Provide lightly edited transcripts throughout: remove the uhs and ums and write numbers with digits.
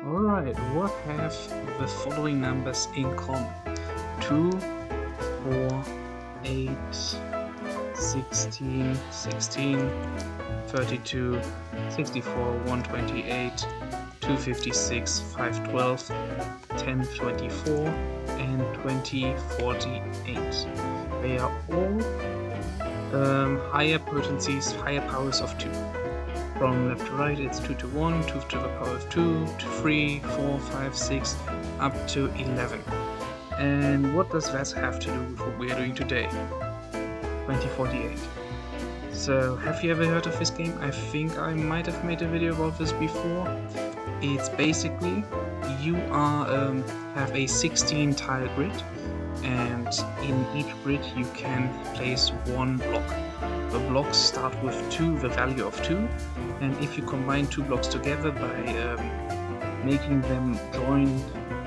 Alright, what have the following numbers in common? 2, 4, 8, 16, 16, 32, 64, 128, 256, 512, 1024, and 2048. They are all higher potencies, higher powers of 2. From left to right, it's 2 to 1, 2 to the power of 2, to 3, 4, 5, 6, up to 11. And what does that have to do with what we are doing today? 2048. So, have you ever heard of this game? I think I might have made a video about this before. It's basically, you have a 16 tile grid, and in each grid you can place one block. The blocks start with 2, the value of 2, and if you combine 2 blocks together by making them join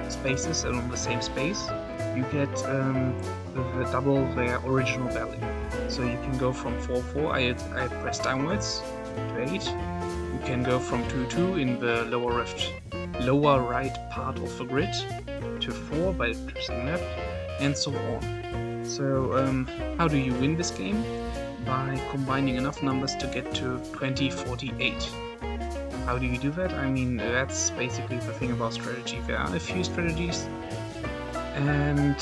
spaces along the same space, you get the double their original value. So you can go from 4, 4, I press downwards, to 8. You can go from 2, 2 in the lower right part of the grid, to 4 by pressing left, and so on. So how do you win this game? By combining enough numbers to get to 2048. How do you do that? I mean, that's basically the thing about strategy. There are a few strategies, and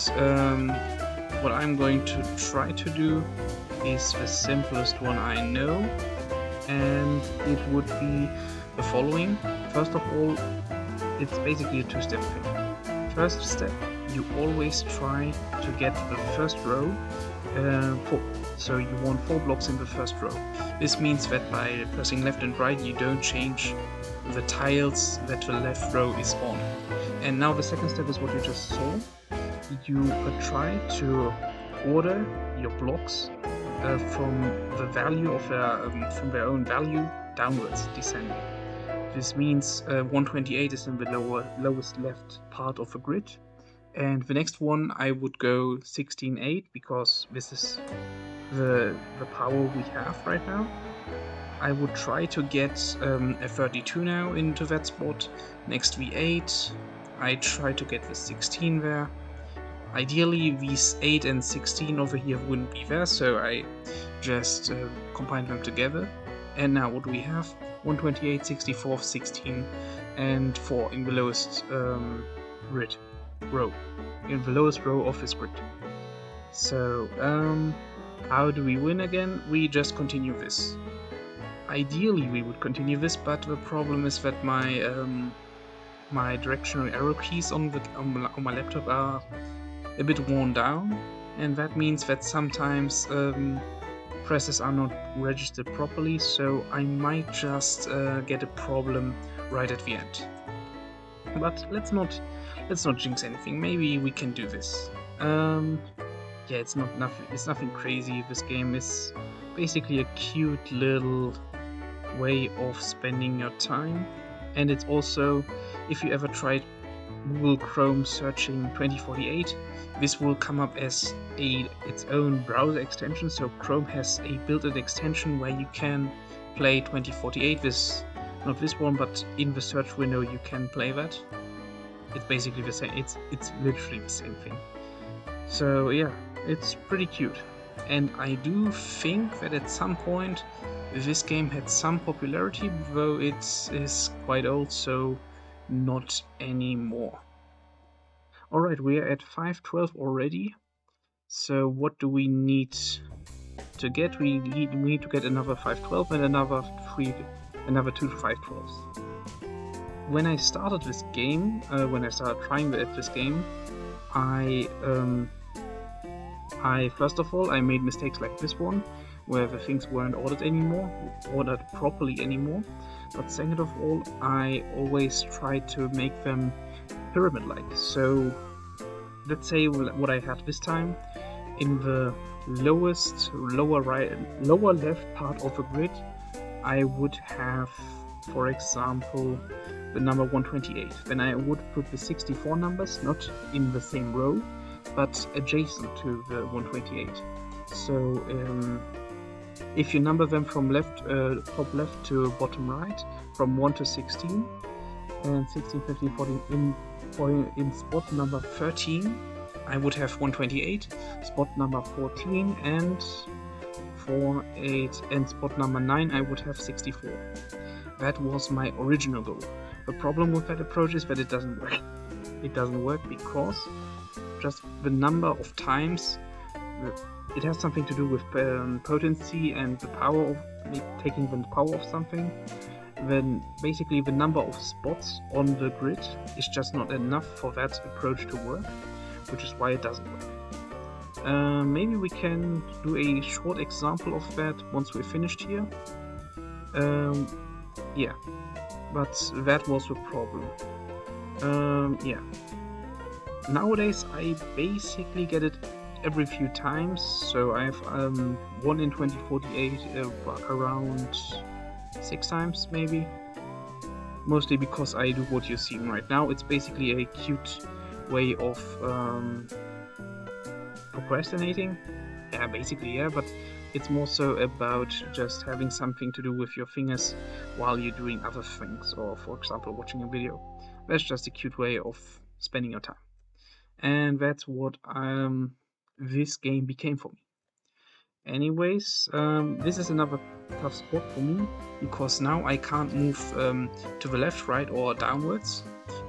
what I'm going to try to do is the simplest one I know, and it would be the following. First of all, it's basically a two-step thing. First step, you always try to get the first row 4. So you want 4 blocks in the first row. This means that by pressing left and right you don't change the tiles that the left row is on. And now the second step is what you just saw. You try to order your blocks from the value of from their own value downwards, descending. This means 128 is in the lowest left part of the grid. And the next one I would go 16.8 because this is the power we have right now. I would try to get a 32 now into that spot. Next V8, I try to get the 16 there. Ideally these 8 and 16 over here wouldn't be there, so I just combine them together. And now what do we have? 128, 64, 16 and 4 in the lowest row. In the lowest row of this grid. So how do we win again? We just continue this. Ideally we would continue this, but the problem is that my my directional arrow keys on my laptop are a bit worn down, and that means that sometimes presses are not registered properly, so I might just get a problem right at the end. But let's not jinx anything. Maybe we can do this. Yeah, it's nothing crazy. This game is basically a cute little way of spending your time, and it's also, if you ever tried Google Chrome searching 2048, this will come up as its own browser extension. So Chrome has a built-in extension where you can play 2048. Not this one, but in the search window you can play that. It's basically the same. It's literally the same thing. So yeah, it's pretty cute. And I do think that at some point this game had some popularity, though it is quite old, so not anymore. Alright, we are at 512 already. So what do we need to get? We need to get another 512 and another 2 512s. When I started this game, when I started trying this game, I first of all, I made mistakes like this one, where the things weren't ordered properly anymore. But second of all, I always tried to make them pyramid-like. So let's say what I had this time, in the lower left part of the grid, I would have, for example, the number 128. Then I would put the 64 numbers not in the same row, but adjacent to the 128. So if you number them from top left to bottom right, from 1 to 16, and 16, 15, 14 in spot number 13 I would have 128, spot number 14 and 4, 8, and spot number 9 I would have 64. That was my original goal. The problem with that approach is that it doesn't work. It doesn't work because just the number of times, it has something to do with potency and the power of taking the power of something. Then basically the number of spots on the grid is just not enough for that approach to work, which is why it doesn't work. Maybe we can do a short example of that once we're finished here. Yeah, but that was the problem. Yeah. Nowadays I basically get it every few times, so I have 1 in 2048 around 6 times maybe. Mostly because I do what you're seeing right now. It's basically a cute way of procrastinating. Yeah, basically, yeah, but it's more so about just having something to do with your fingers while you're doing other things, or for example watching a video. That's just a cute way of spending your time. And that's what this game became for me. Anyways, this is another tough spot for me, because now I can't move to the left, right, or downwards,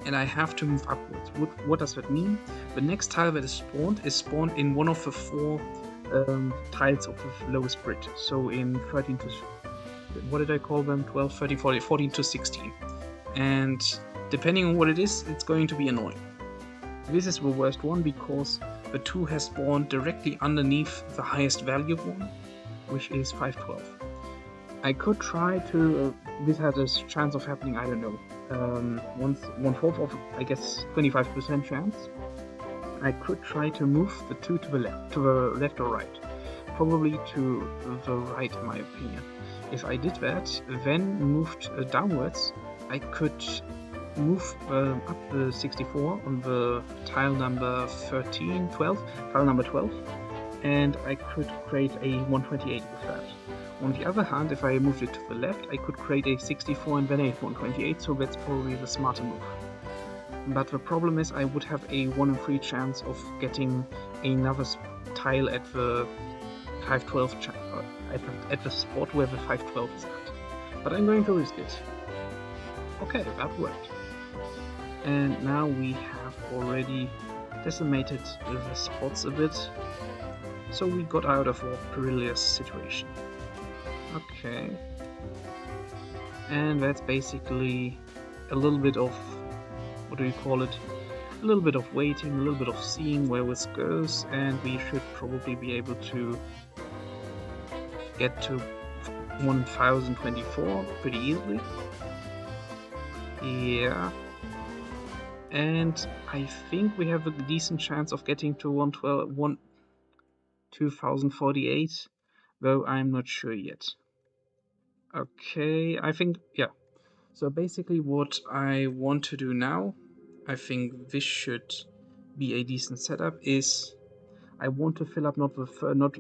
and I have to move upwards. What does that mean? The next tile that is spawned in one of the 4 tiles of the lowest grid. So in 13 to, what did I call them? 12, 13, 14, 14 to 16. And depending on what it is, it's going to be annoying. This is the worst one because the 2 has spawned directly underneath the highest value one, which is 512. I could try to, this has a chance of happening, I don't know, 1/4 of, I guess, 25% chance. I could try to move the 2 to the left or right. Probably to the right in my opinion. If I did that, then moved downwards, I could move up the 64 on the tile number 13, 12, tile number 12, and I could create a 128 with that. On the other hand, if I moved it to the left, I could create a 64 and then a 128, so that's probably the smarter move. But the problem is I would have a 1 in 3 chance of getting another tile at the 512 at the spot where the 512 is at. But I'm going to risk it. Okay, that worked. And now we have already decimated the spots a bit, so we got out of a perilous situation. Okay. And that's basically a little bit of, what do you call it? A little bit of waiting, a little bit of seeing where this goes, and we should probably be able to get to 1024 pretty easily. Yeah. And I think we have a decent chance of getting to 2048, though I'm not sure yet. Okay, I think, yeah. So basically what I want to do now, I think this should be a decent setup, is I want to fill up not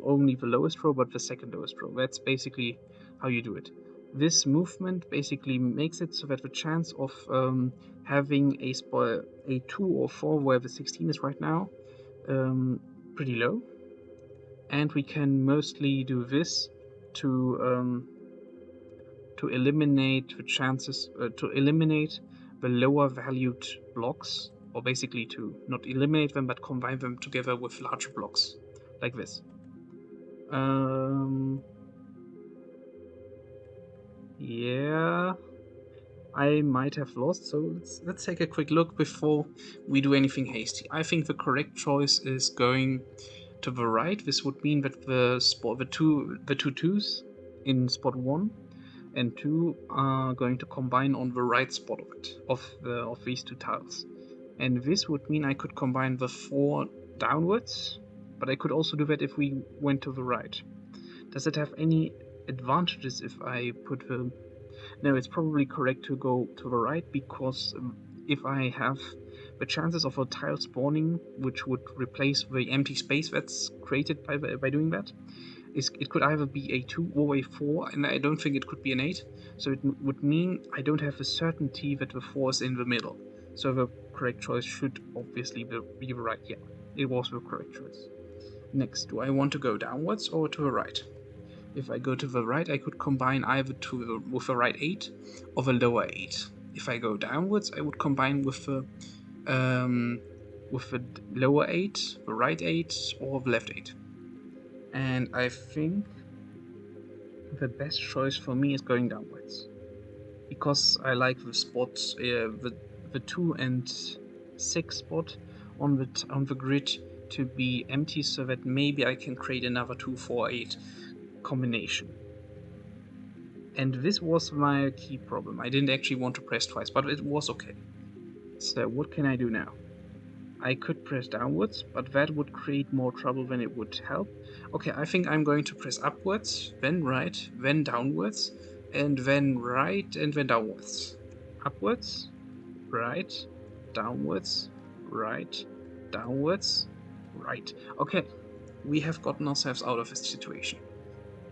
only the lowest row, but the second lowest row. That's basically how you do it. This movement basically makes it so that the chance of having a 2 or 4 where the 16 is right now, pretty low. And we can mostly do this to eliminate the chances, to eliminate the lower valued blocks, or basically to not eliminate them but combine them together with larger blocks, like this. Yeah, I might have lost, so let's take a quick look before we do anything hasty. I think the correct choice is going to the right. This would mean that the two 2s in spot 1 and 2 are going to combine on the right spot of these 2 tiles. And this would mean I could combine the 4 downwards, but I could also do that if we went to the right. Does it have any advantages if I put the... No, it's probably correct to go to the right, because if I have the chances of a tile spawning, which would replace the empty space that's created by doing that, it could either be a 2 or a 4, and I don't think it could be an 8. So it would mean I don't have a certainty that the 4 is in the middle. So the correct choice should obviously be the right. Yeah, it was the correct choice. Next, do I want to go downwards or to the right? If I go to the right, I could combine either with the right 8 or the lower 8. If I go downwards, I would combine with the lower 8, the right 8, or the left 8. And I think the best choice for me is going downwards, because I like the spots, the 2 and 6 spot on the grid to be empty, so that maybe I can create another 2, 4, 8 combination. And this was my key problem. I didn't actually want to press twice, but it was okay. So what can I do now? I could press downwards, but that would create more trouble than it would help. Okay, I think I'm going to press upwards, then right, then downwards, and then right, and then downwards. Upwards, right, downwards, right, downwards, right. Okay, we have gotten ourselves out of this situation.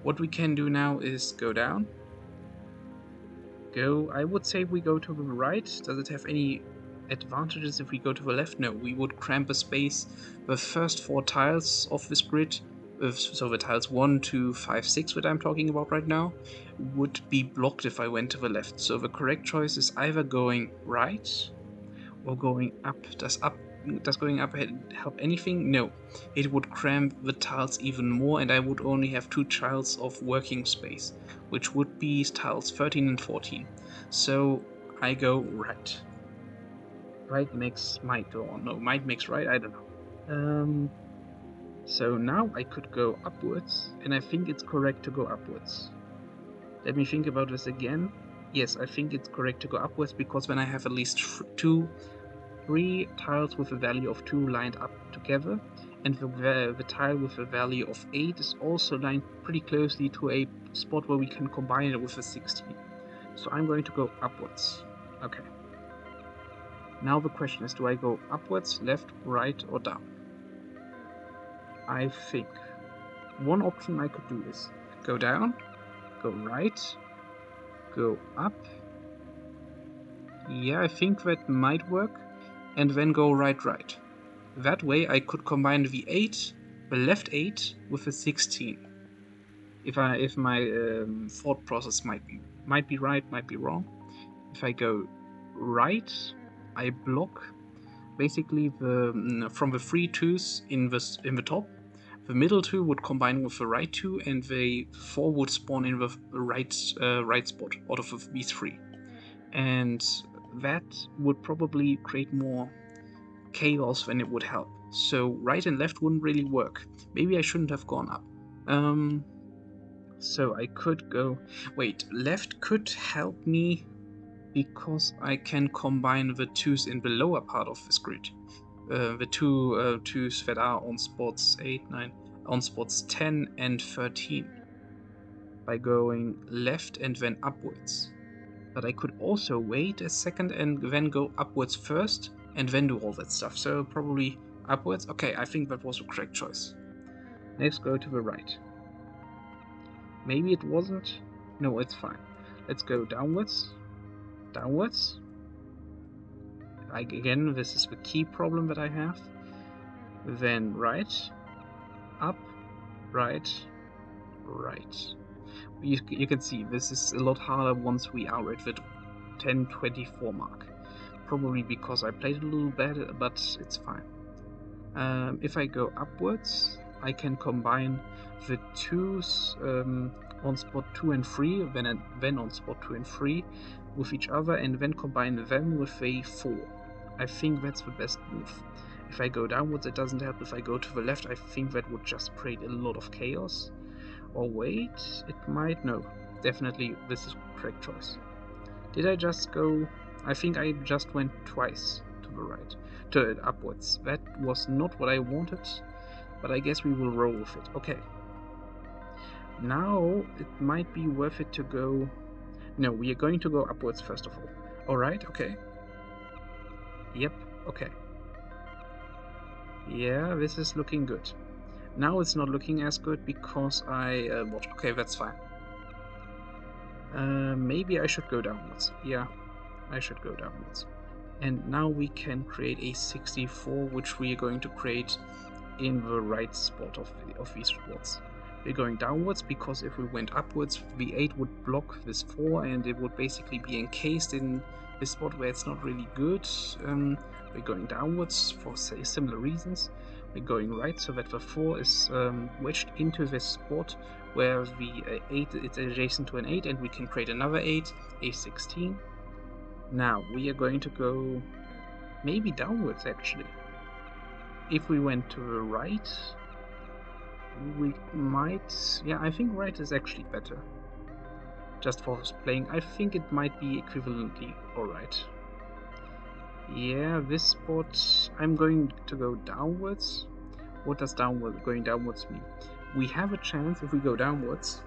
What we can do now is go down. I would say we go to the right. Does it have any advantages if we go to the left? No, we would cramp a space. The first 4 tiles of this grid, so the tiles 1, 2, 5, 6 that I'm talking about right now, would be blocked if I went to the left. So the correct choice is either going right or going up. Does going up help anything? No. It would cramp the tiles even more, and I would only have 2 tiles of working space, which would be tiles 13 and 14. So I go right. Right makes might, or no, might makes right, I don't know. So now I could go upwards, and I think it's correct to go upwards. Let me think about this again. Yes, I think it's correct to go upwards, because when I have at least 3 tiles with a value of 2 lined up together, and the tile with a value of 8 is also lined pretty closely to a spot where we can combine it with a 16. So I'm going to go upwards. Okay. Now the question is, do I go upwards, left, right, or down? I think one option I could do is go down, go right, go up. Yeah, I think that might work. And then go right, right. That way I could combine the 8, the left 8, with a 16. If my thought process might be right, might be wrong. If I go right, I block basically from the 3 2s in the top. The middle 2 would combine with the right 2, and the 4 would spawn in the right spot out of these 3. And that would probably create more chaos than it would help. So right and left wouldn't really work. Maybe I shouldn't have gone up. So I could go... Wait, left could help me because I can combine the 2s in the lower part of this grid. The 2s that are on spots 8, 9, on spots 10 and 13. By going left and then upwards. But I could also wait a second and then go upwards first and then do all that stuff. So probably upwards. Okay, I think that was the correct choice. Next, go to the right. Maybe it wasn't. No, it's fine. Let's go downwards. Downwards. Again, this is the key problem that I have. Then right. Up. Right. Right. You can see this is a lot harder once we are at the 10:24 mark. Probably because I played a little bad, but it's fine. If I go upwards, I can combine the 2s on spot 2 and 3, then on spot 2 and 3 with each other, and then combine them with a 4. I think that's the best move. If I go downwards, it doesn't help. If I go to the left, I think that would just create a lot of chaos. Or wait, it might. No, definitely this is the correct choice. Did I just go? I think I just went twice to the right, to upwards. That was not what I wanted, but I guess we will roll with it. Okay. Now it might be worth it to go. No, we are going to go upwards first of all. Alright, okay. Yep, okay. Yeah, this is looking good. Now it's not looking as good because I watched. Okay, that's fine. Maybe I should go downwards. Yeah, I should go downwards. And now we can create a 64, which we are going to create in the right spot of these spots. We're going downwards because if we went upwards, the 8 would block this 4 and it would basically be encased in this spot where it's not really good. We're going downwards for similar reasons. We're going right so that the 4 is wedged into this spot where the 8 is adjacent to an 8, and we can create another 8, a 16. Now we are going to go maybe downwards actually. If we went to the right, we might... yeah, I think right is actually better. Just for playing, I think it might be equivalently alright. Yeah, this spot, I'm going to go downwards. What does going downwards mean? We have a chance, if we go downwards,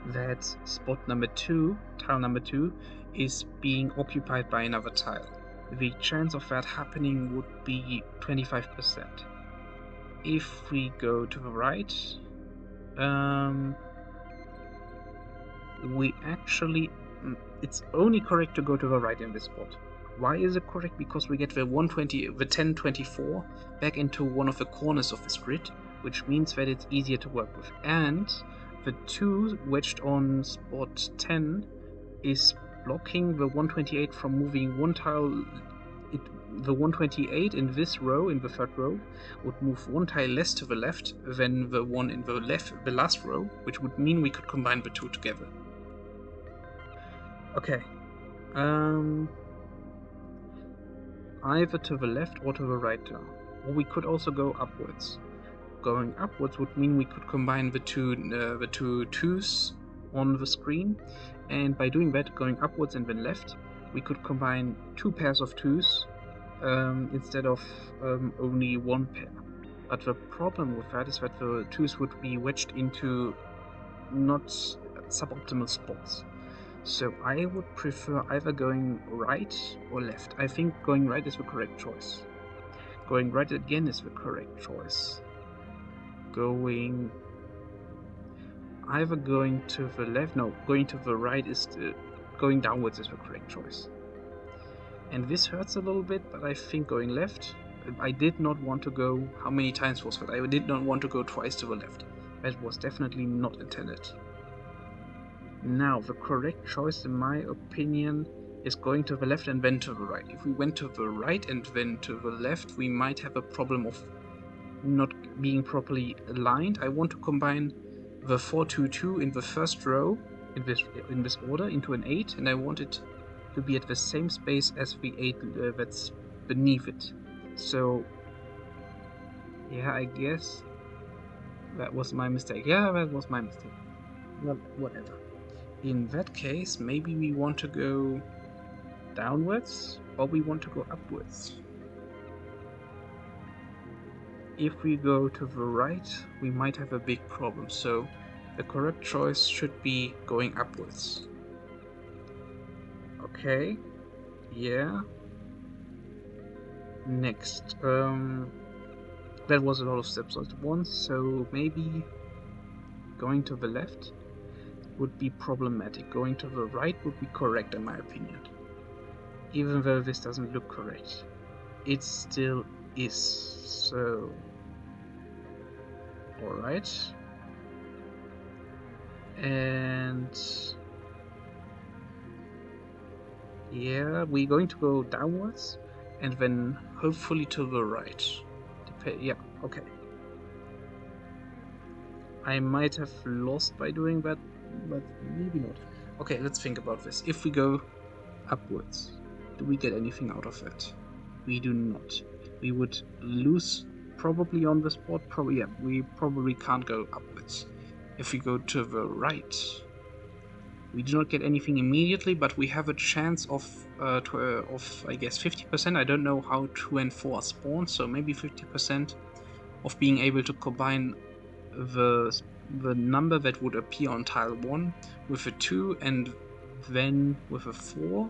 that spot number 2, tile number 2, is being occupied by another tile. The chance of that happening would be 25%. If we go to the right, we actually... it's only correct to go to the right in this spot. Why is it correct? Because we get the 1024 back into one of the corners of this grid, which means that it's easier to work with. And the 2 wedged on spot 10 is blocking the 128 from moving one tile. The 128 in this row, in the third row, would move one tile less to the left than the one in the last row, which would mean we could combine the 2 together. Okay. Either to the left or to the right now. Or we could also go upwards. Going upwards would mean we could combine the two 2s on the screen, and by doing that, going upwards and then left, we could combine 2 pairs of 2s instead of only 1 pair. But the problem with that is that the 2s would be wedged into not suboptimal spots. So I would prefer either going right or left. I think going right is the correct choice. Going right again is the correct choice. Going to the left, no, going to the right is going downwards is the correct choice. And this hurts a little bit, but I think going left, I did not want to go, how many times was that? I did not want to go twice to the left. That was definitely not intended. Now, the correct choice, in my opinion, is going to the left and then to the right. If we went to the right and then to the left, we might have a problem of not being properly aligned. I want to combine the 4-2-2 in the first row, in this order, into an 8, and I want it to be at the same space as the 8 that's beneath it. So, yeah, I guess that was my mistake. Yeah, that was my mistake. Well, whatever. In that case, maybe we want to go downwards, or we want to go upwards. If we go to the right, we might have a big problem, so the correct choice should be going upwards. Okay, yeah. Next, that was a lot of steps at once, so maybe going to the left would be problematic. Going to the right would be correct in my opinion. Even though this doesn't look correct, it still is. So, alright. And yeah, we're going to go downwards and then hopefully to the right. Yeah, okay. I might have lost by doing that, but maybe not. Okay, let's think about this. If we go upwards, do we get anything out of it? We do not. We would lose probably on the spot. Yeah, we probably can't go upwards. If we go to the right, we do not get anything immediately, but we have a chance of I guess 50%. I don't know how 2 and 4 spawn, so maybe 50% of being able to combine the number that would appear on tile 1 with a 2 and then with a 4,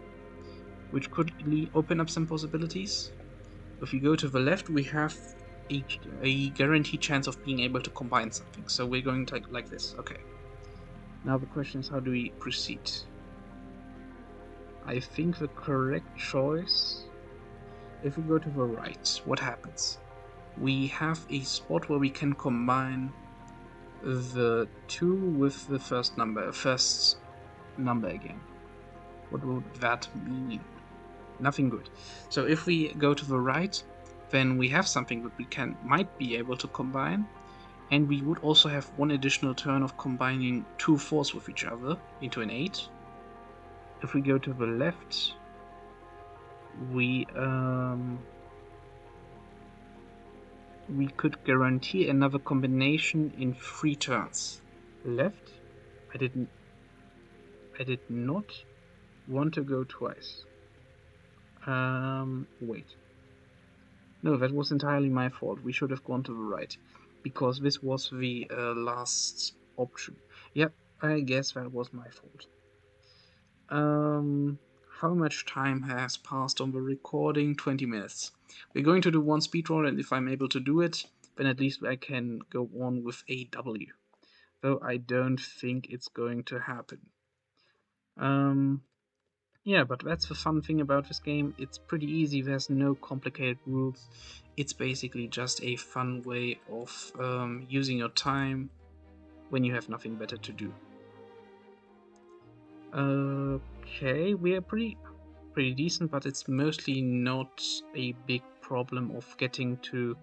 which could open up some possibilities. If we go to the left, we have a guaranteed chance of being able to combine something. So we're going to like this. Okay. Now the question is, how do we proceed? I think the correct choice, if we go to the right, what happens? We have a spot where we can combine the 2 with the first number again. What would that mean? Nothing good. So if we go to the right, then we have something that we might be able to combine, and we would also have one additional turn of combining 2 4s with each other into an 8. If we go to the left, we could guarantee another combination in 3 turns. Left, I did not want to go twice. Wait. No, that was entirely my fault. We should have gone to the right, because this was the last option. Yep, I guess that was my fault. How much time has passed on the recording? 20 minutes. We're going to do one speedrun, and if I'm able to do it, then at least I can go on with a W. Though I don't think it's going to happen. Yeah, but that's the fun thing about this game. It's pretty easy, there's no complicated rules. It's basically just a fun way of using your time when you have nothing better to do. Okay, we are pretty decent, but it's mostly not a big problem of getting to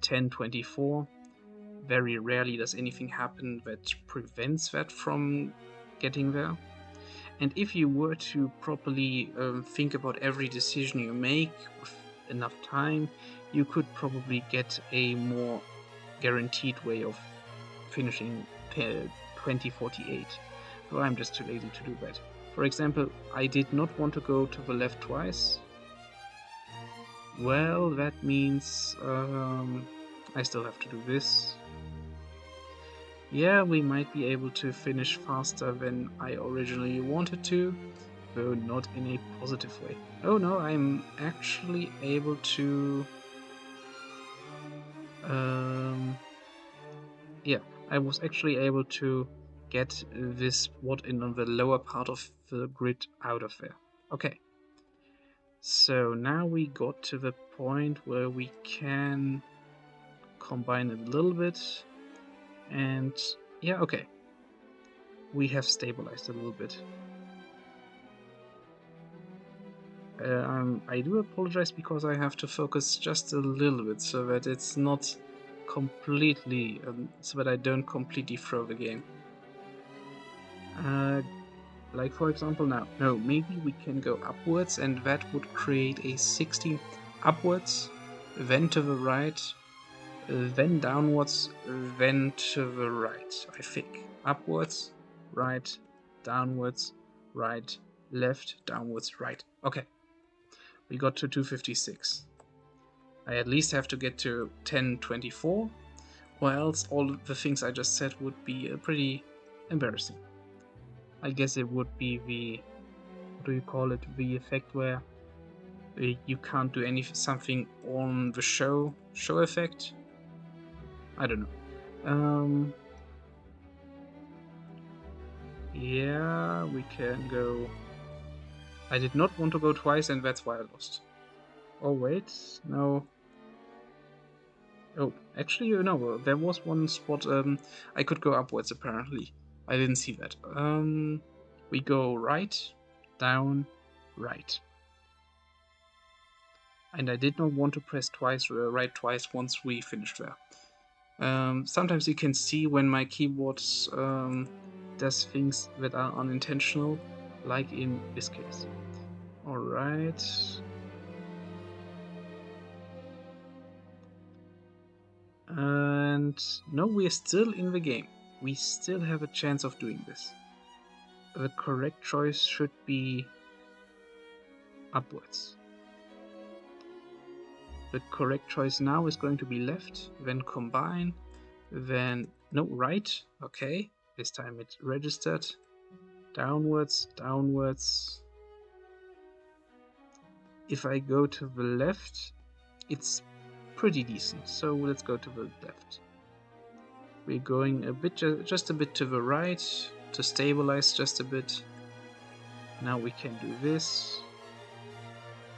1024. Very rarely does anything happen that prevents that from getting there. And if you were to properly think about every decision you make with enough time, you could probably get a more guaranteed way of finishing 2048. Though I'm just too lazy to do that. For example, I did not want to go to the left twice. Well, that means I still have to do this. Yeah, we might be able to finish faster than I originally wanted to, though not in a positive way. Oh no, I'm actually able to... yeah, I was actually able to get this spot in on the lower part of the grid out of there. Okay. So now we got to the point where we can combine it a little bit, and yeah, okay. We have stabilized a little bit. I do apologize because I have to focus just a little bit so that it's not completely, so that I don't completely throw the game. Like for example now, no, maybe we can go upwards and that would create a 16 upwards, then to the right, then downwards, then to the right, I think. Upwards, right, downwards, right, left, downwards, right. Okay. We got to 256. I at least have to get to 1024, or else all the things I just said would be pretty embarrassing. I guess it would be the, what do you call it, the effect where you can't do something on the show effect? I don't know. Yeah, we can go... I did not want to go twice, and that's why I lost. Oh wait, no. Oh, actually, no, there was one spot I could go upwards, apparently. I didn't see that. We go right, down, right. And I did not want to press twice, right twice once we finished there. Sometimes you can see when my keyboard does things that are unintentional, like in this case. Alright. And no, we're still in the game. We still have a chance of doing this. The correct choice should be upwards. The correct choice now is going to be left, then combine, then no, right. Okay, this time it's registered. Downwards, downwards. If I go to the left, it's pretty decent. So let's go to the left. We're going a bit, just a bit to the right to stabilize just a bit. Now we can do this.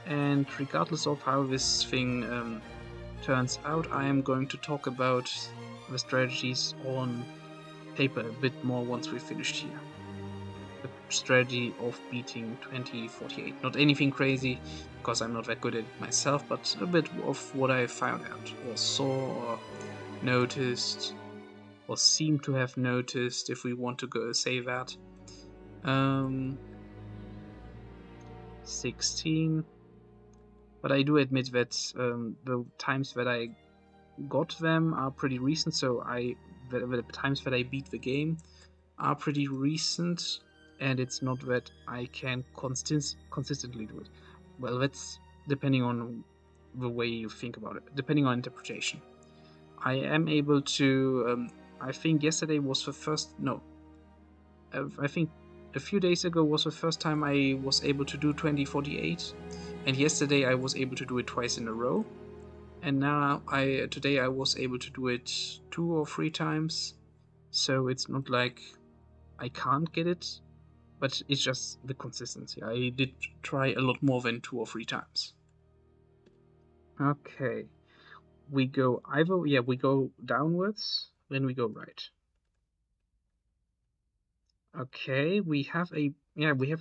And regardless of how this thing turns out, I am going to talk about the strategies on paper a bit more once we're finished here. The strategy of beating 2048. Not anything crazy, because I'm not that good at it myself, but a bit of what I found out, or saw, or noticed, or seem to have noticed, if we want to go say that. 16. But I do admit that the times that I got them are pretty recent, so the times that I beat the game are pretty recent, and it's not that I can consistently do it. Well, that's depending on the way you think about it, depending on interpretation. I am able to, I think yesterday was the first, no, I think a few days ago was the first time I was able to do 2048, and yesterday I was able to do it twice in a row. And now today I was able to do it 2 or 3 times, so it's not like I can't get it, but it's just the consistency. I did try a lot more than 2 or 3 times. Okay, we go we go downwards, then we go right. Okay, we have a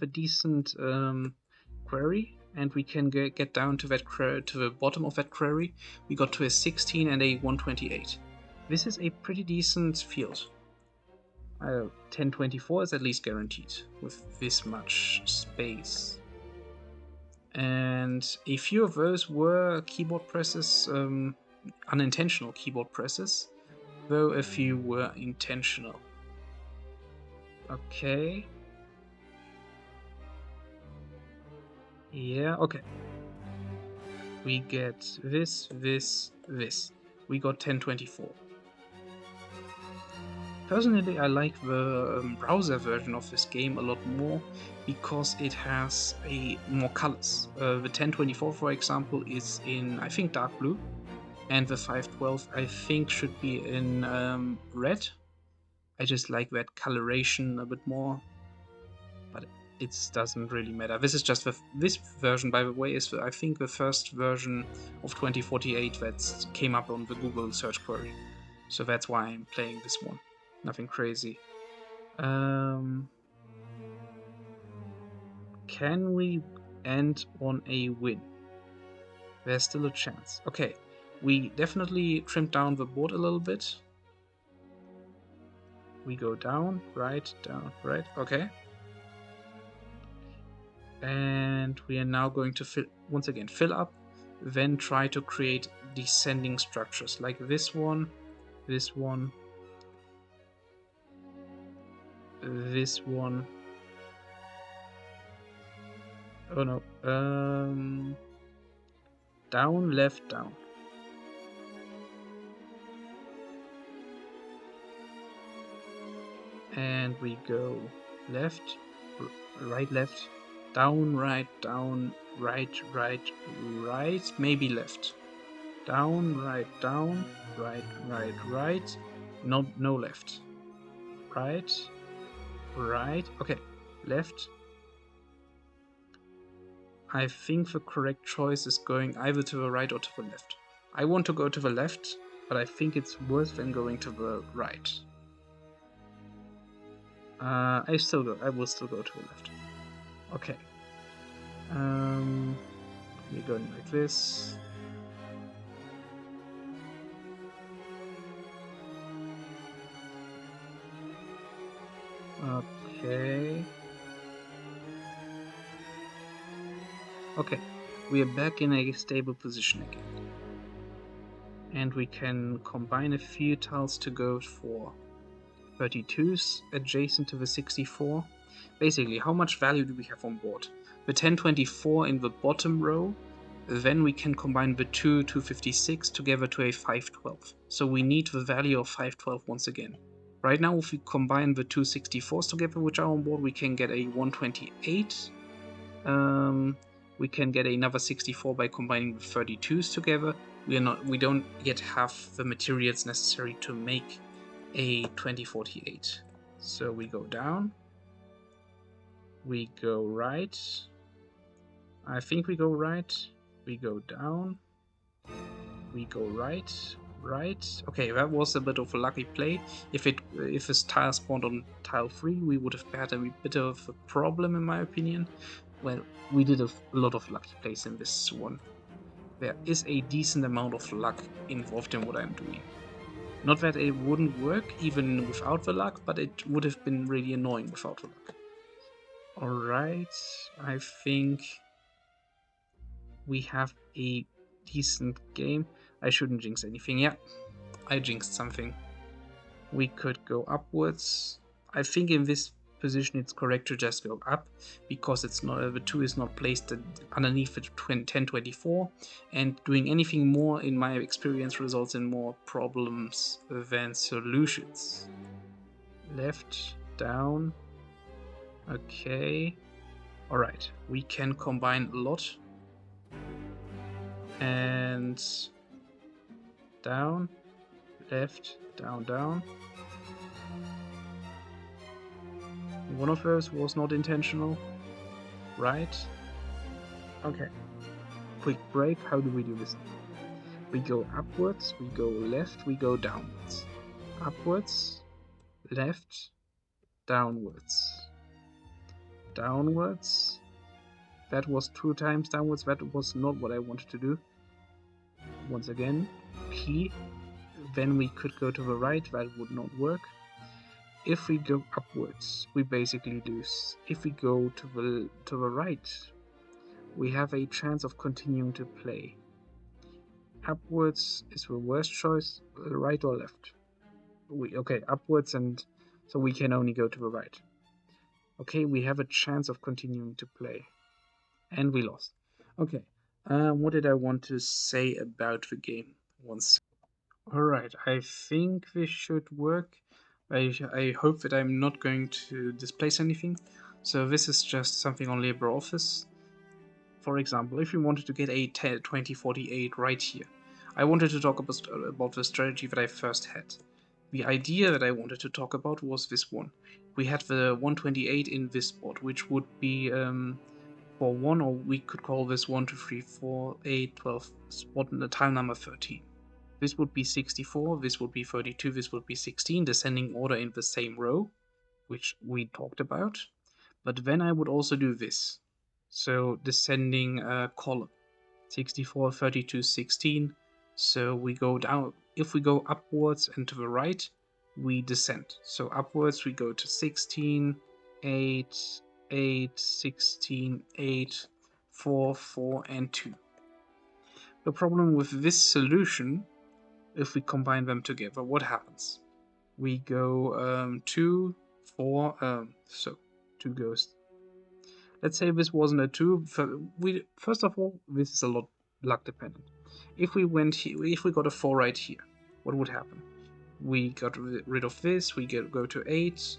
decent query, and we can get down to that to the bottom of that query. We got to a 16 and a 128. This is a pretty decent field. 1024 is at least guaranteed with this much space. And a few of those were keyboard presses, unintentional keyboard presses, though a few were intentional. Okay. Yeah, okay. We get this. We got 1024. Personally, I like the browser version of this game a lot more because it has more colors. The 1024, for example, is in, I think, dark blue, and the 512, I think, should be in red. I just like that coloration a bit more, but it doesn't really matter. This is just this version, by the way, is I think the first version of 2048 that came up on the Google search query, so that's why I'm playing this one. Nothing crazy. Can we end on a win? There's still a chance. Okay, we definitely trimmed down the board a little bit. We go down, right, okay. And we are now going to fill up, then try to create descending structures like this one, this one, this one. Oh no. Down, left, down. And we go left, right, left, down, right, maybe left. Down, right, right. No left. Right. Okay, left. I think the correct choice is going either to the right or to the left. I want to go to the left, but I think it's worse than going to the right. I will still go to the left. Okay. We're going like this. Okay. Okay, we are back in a stable position again. And we can combine a few tiles to go for 32s adjacent to the 64. Basically, how much value do we have on board? The 1024 in the bottom row, then we can combine the 256 together to a 512. So we need the value of 512 once again. Right now, if we combine the 264s together which are on board, we can get a 128. We can get another 64 by combining the 32s together. We don't yet have the materials necessary to make a 2048. So we go down, we go right, I think we go right, we go down, we go right, right. Okay, that was a bit of a lucky play. If this tile spawned on tile 3, we would have had a bit of a problem in my opinion. Well, we did a lot of lucky plays in this one. There is a decent amount of luck involved in what I'm doing. Not that it wouldn't work even without the luck, but it would have been really annoying without the luck. Alright, I think we have a decent game. I shouldn't jinx anything. Yeah, I jinxed something. We could go upwards. I think in this position it's correct to just go up, because it's not, the 2 is not placed underneath the 1024, and doing anything more in my experience results in more problems than solutions. Left, down, okay. Alright, we can combine a lot. And down, left, down, down. One of those was not intentional. Right. Okay. Quick break. How do we do this? We go upwards, we go left, we go downwards. Upwards, left, downwards. Downwards. That was 2 times downwards. That was not what I wanted to do. Once again, P. Then we could go to the right. That would not work. If we go upwards, we basically lose. If we go to the right, we have a chance of continuing to play. Upwards is the worst choice, right or left? Okay, upwards, and so we can only go to the right. Okay, we have a chance of continuing to play. And we lost. Okay, what did I want to say about the game? Once. Alright, I think this should work. I hope that I'm not going to displace anything. So this is just something on LibreOffice. For example, if you wanted to get a 2048 right here, I wanted to talk about the strategy that I first had. The idea that I wanted to talk about was this one. We had the 128 in this spot, which would be for 1, or we could call this 1, 2, 3, 4, 8, 12 spot in the tile number 13. This would be 64, this would be 32, this would be 16, descending order in the same row, which we talked about. But then I would also do this. So descending column, 64, 32, 16. So we go down. If we go upwards and to the right, we descend. So upwards we go to 16, 8, 8, 16, 8, 4, 4, and 2. The problem with this solution, if we combine them together, what happens? We go 2, 4, so 2 goes. Let's say this wasn't a 2. First of all, this is a lot luck dependent. If we went here, if we got a 4 right here, what would happen? We got rid of this, we go to 8,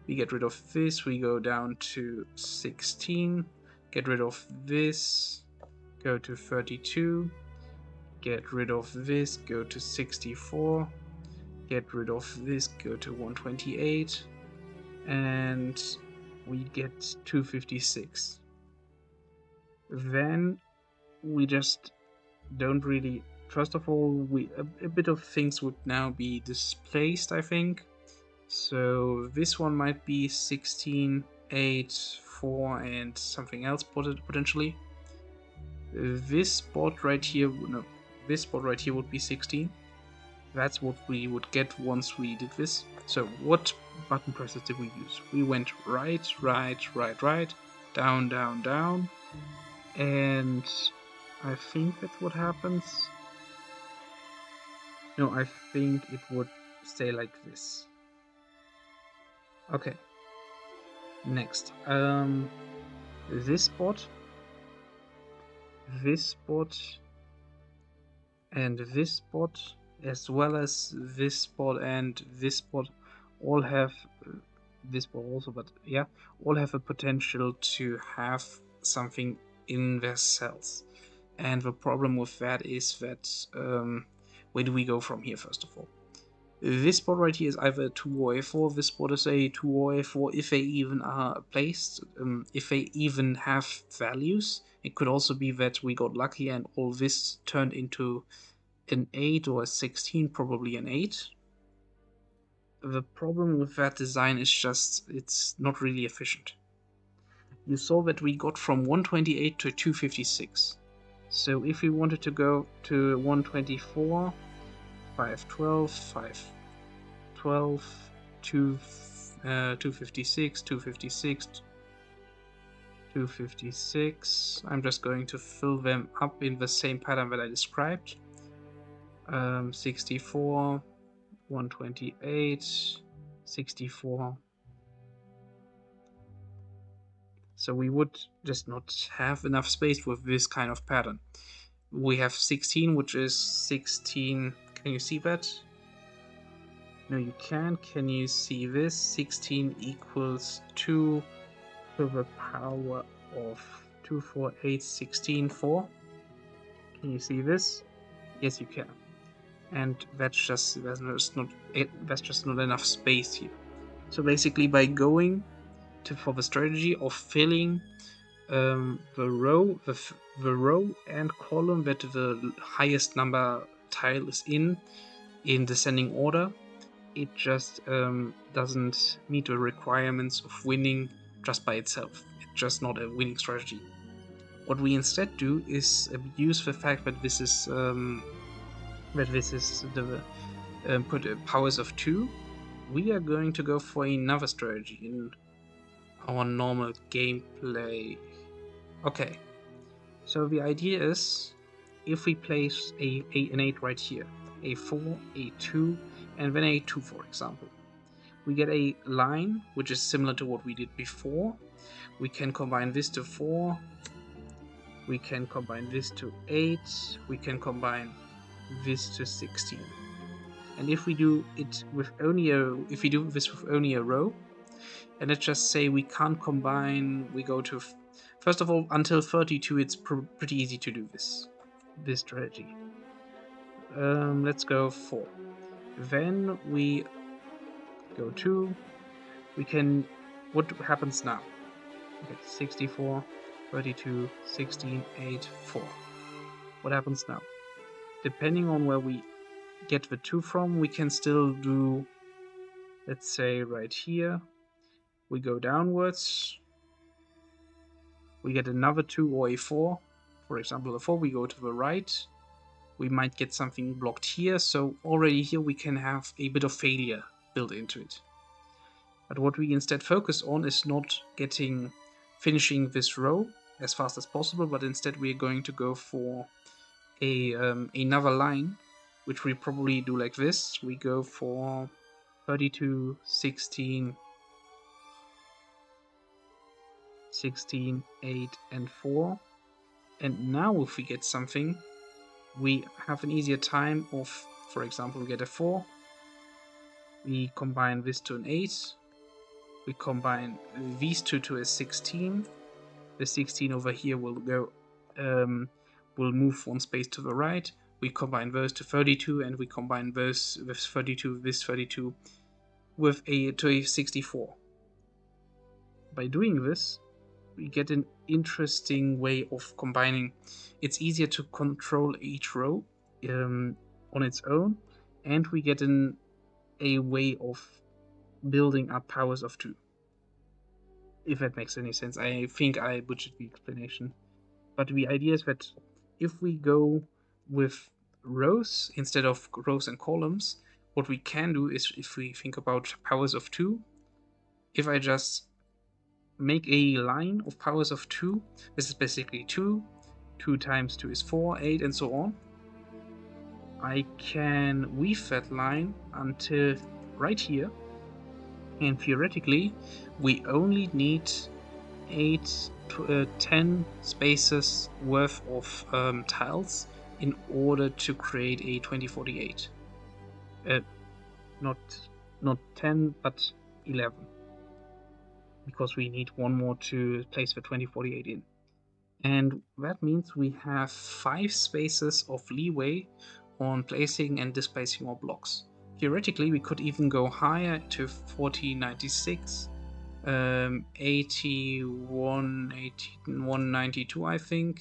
we get rid of this, we go down to 16, get rid of this, go to 32, get rid of this, go to 64, get rid of this, go to 128, and we get 256. Then we just don't really. First of all, a bit of things would now be displaced, I think. So this one might be 16, 8, 4, and something else potentially. This spot right here, no, this spot right here would be 16. That's what we would get once we did this. So what button presses did we use? We went right, right, right, right, down, down, down, and I think that's what happens. No, I think it would stay like this. Okay. Next, this spot, and this spot, as well as this spot and this spot, all have this spot also, but yeah, all have a potential to have something in their cells. And the problem with that is that where do we go from here, first of all? This spot right here is either a 2 or a4. This spot is a 2 or a4 if they even are placed, if they even have values. It could also be that we got lucky and all this turned into an 8 or a 16, probably an 8. The problem with that design is just it's not really efficient. You saw that we got from 128 to 256. So if we wanted to go to 124, 512, 512, 256, 256, 256. I'm just going to fill them up in the same pattern that I described. 64, 128, 64. So we would just not have enough space with this kind of pattern. We have 16, which is 16. Can you see that? No, you can't. Can you see this? 16 equals 2 to the power of 2, 4, 8, 16, 4. Can you see this? Yes, you can. And that's just not enough space here. So basically, by going for the strategy of filling the row and column that the highest number tile is in descending order, it just doesn't meet the requirements of winning just by itself. It's just not a winning strategy. What we instead do is use the fact that this is the put powers of 2. We are going to go for another strategy in our normal gameplay. Okay, so the idea is if we place an 8 right here, a 4, a 2, and then a 2, for example, we get a line which is similar to what we did before. We can combine this to 4, we can combine this to 8, we can combine this to 16. And if we do it with only if we do this with only a row, and let's just say we can't combine, we go to, first of all, until 32 it's pretty easy to do this strategy. Let's go 4. Then we go 2. We can, what happens now? Okay, 64, 32, 16, 8, 4. What happens now? Depending on where we get the 2 from, we can still do, let's say right here, we go downwards, we get another 2 or a 4, for example a 4, we go to the right, we might get something blocked here, so already here we can have a bit of failure built into it. But what we instead focus on is not finishing this row as fast as possible, but instead we are going to go for another line, which we probably do like this. We go for 32, 16, 16, 8, and 4. And now if we get something, we have an easier time of, for example, we get a 4, we combine this to an 8, we combine these two to a 16, the 16 over here will go, will move one space to the right, we combine those to 32, and we combine those with 32, this 32, with to a 64. By doing this, we get an interesting way of combining. It's easier to control each row on its own, and we get a way of building up powers of 2. If that makes any sense. I think I butchered the explanation. But the idea is that if we go with rows instead of rows and columns, what we can do is, if we think about powers of 2, if I just make a line of powers of 2, this is basically 2, 2 times 2 is 4, 8, and so on. I can weave that line until right here, and theoretically we only need 10 spaces worth of tiles in order to create a 2048. Not 10, but 11. Because we need one more to place the 2048 in. And that means we have 5 spaces of leeway on placing and displacing our blocks. Theoretically, we could even go higher to 4096, 81, 192, I think,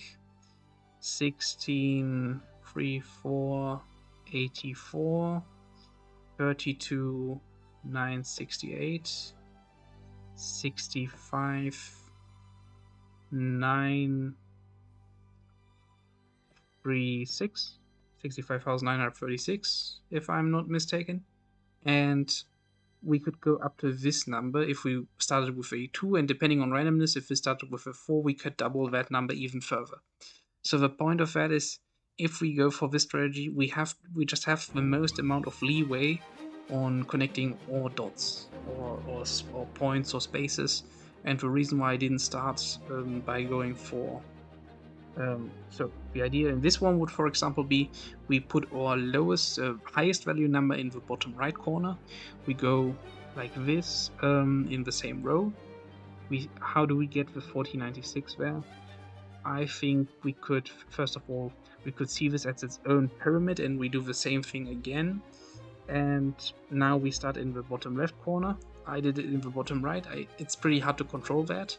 16, 34, 84, 32, 968, 65, 936, 65,936, if I'm not mistaken. And we could go up to this number if we started with a 2, and depending on randomness, if we started with a 4, we could double that number even further. So the point of that is, if we go for this strategy, we just have the most amount of leeway on connecting all dots or points or spaces. And the reason why I didn't start by going for so the idea in this one would, for example, be we put our highest value number in the bottom right corner. We go like this in the same row. How do we get the 4096 there? I think we could, first of all, we could see this as its own pyramid, and we do the same thing again. And now we start in the bottom left corner. I did it in the bottom right. It's pretty hard to control that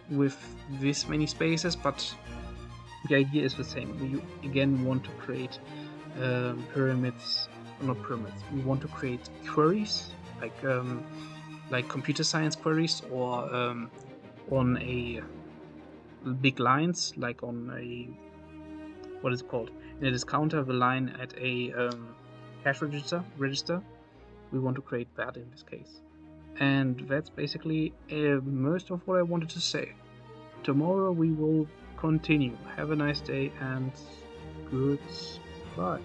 with this many spaces, but the idea is the same. We again want to create pyramids, not pyramids. We want to create queries like computer science queries, or on a big lines, like on a, what is it called, in a discounter, the line at a cash register. We want to create that in this case. And that's basically most of what I wanted to say. Tomorrow we will continue. Have a nice day and goodbye.